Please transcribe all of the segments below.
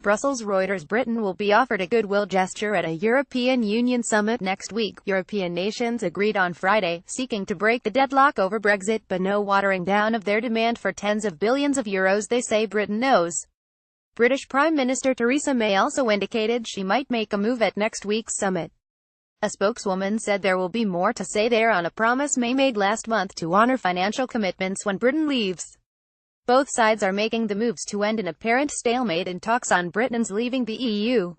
Brussels. Reuters Britain will be offered a goodwill gesture at a European Union summit next week. European nations agreed on Friday, seeking to break the deadlock over Brexit, but no watering down of their demand for tens of billions of euros they say Britain knows. British Prime Minister Theresa May also indicated she might make a move at next week's summit. A spokeswoman said there will be more to say there on a promise May made last month to honor financial commitments when Britain leaves. Both sides are making the moves to end an apparent stalemate in talks on Britain's leaving the EU.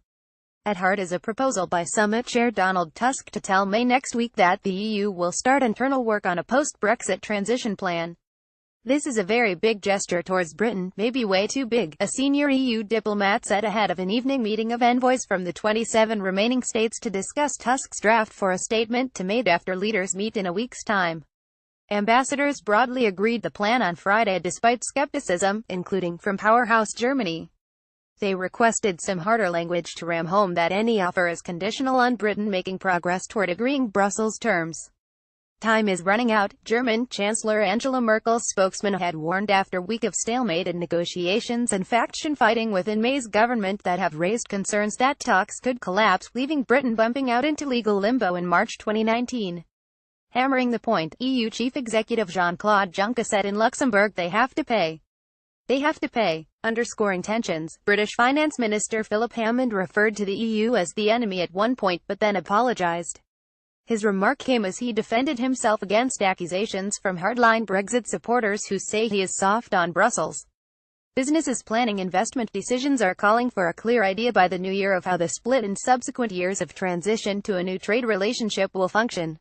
At heart is a proposal by Summit Chair Donald Tusk to tell May next week that the EU will start internal work on a post-Brexit transition plan. This is a very big gesture towards Britain, maybe way too big, a senior EU diplomat said ahead of an evening meeting of envoys from the 27 remaining states to discuss Tusk's draft for a statement to made after leaders meet in a week's time. Ambassadors broadly agreed the plan on Friday despite skepticism, including from powerhouse Germany. They requested some harder language to ram home that any offer is conditional on Britain making progress toward agreeing Brussels terms. Time is running out, German Chancellor Angela Merkel's spokesman had warned after a week of stalemate and negotiations and faction fighting within May's government that have raised concerns that talks could collapse, leaving Britain bumping out into legal limbo in March 2019. Hammering the point, EU Chief Executive Jean-Claude Juncker said in Luxembourg they have to pay. They have to pay. Underscoring tensions, British Finance Minister Philip Hammond referred to the EU as the enemy at one point but then apologised. His remark came as he defended himself against accusations from hardline Brexit supporters who say he is soft on Brussels. Businesses planning investment decisions are calling for a clear idea by the new year of how the split and subsequent years of transition to a new trade relationship will function.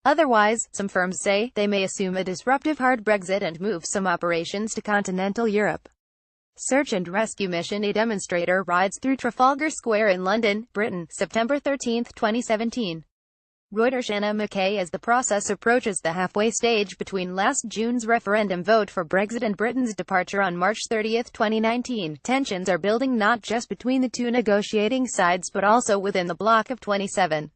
Otherwise, some firms say, they may assume a disruptive hard Brexit and move some operations to continental Europe. Search and rescue mission. A demonstrator rides through Trafalgar Square in London, Britain, September 13, 2017. Reuters. Anna McKay. As the process approaches the halfway stage between last June's referendum vote for Brexit and Britain's departure on March 30, 2019, tensions are building not just between the two negotiating sides but also within the bloc of 27.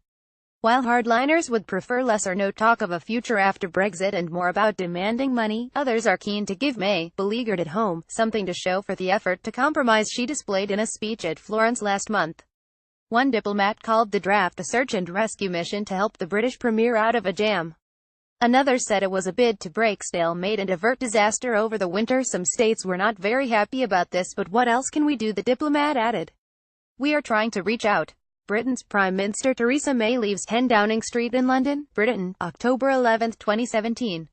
While hardliners would prefer less or no talk of a future after Brexit and more about demanding money, others are keen to give May, beleaguered at home, something to show for the effort to compromise she displayed in a speech at Florence last month. One diplomat called the draft a search and rescue mission to help the British Premier out of a jam. Another said it was a bid to break stalemate and avert disaster over the winter. Some states were not very happy about this, but what else can we do? The diplomat added. We are trying to reach out. Britain's Prime Minister Theresa May leaves 10 Downing Street in London, Britain, October 11, 2017.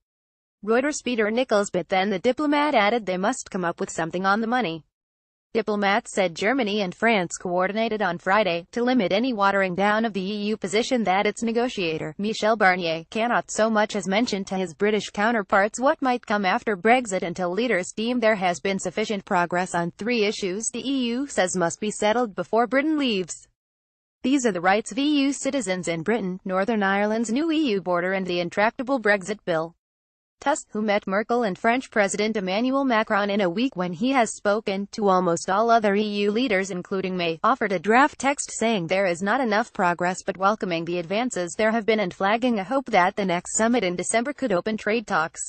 Reuters. Peter Nichols. But then the diplomat added they must come up with something on the money. Diplomats said Germany and France coordinated on Friday to limit any watering down of the EU position that its negotiator, Michel Barnier, cannot so much as mention to his British counterparts what might come after Brexit until leaders deem there has been sufficient progress on 3 issues the EU says must be settled before Britain leaves. These are the rights of EU citizens in Britain, Northern Ireland's new EU border and the intractable Brexit bill. Tusk, who met Merkel and French President Emmanuel Macron in a week when he has spoken to almost all other EU leaders including May, offered a draft text saying there is not enough progress but welcoming the advances there have been and flagging a hope that the next summit in December could open trade talks.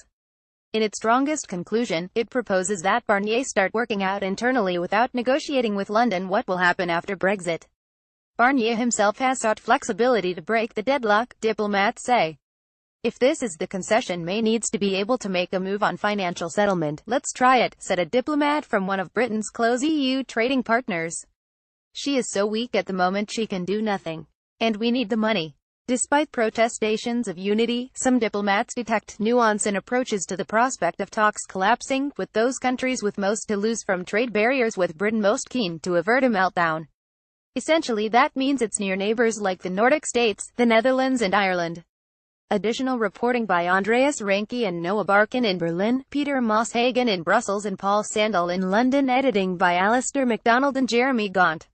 In its strongest conclusion, it proposes that Barnier start working out internally without negotiating with London what will happen after Brexit. Barnier himself has sought flexibility to break the deadlock, diplomats say. If this is the concession May needs to be able to make a move on financial settlement, let's try it, said a diplomat from one of Britain's close EU trading partners. She is so weak at the moment she can do nothing. And we need the money. Despite protestations of unity, some diplomats detect nuance in approaches to the prospect of talks collapsing, with those countries with most to lose from trade barriers with Britain most keen to avert a meltdown. Essentially that means its near neighbours like the Nordic states, the Netherlands and Ireland. Additional reporting by Andreas Reinke and Noah Barkin in Berlin, Peter Moss-Hagen in Brussels and Paul Sandel in London. Editing by Alistair MacDonald and Jeremy Gaunt.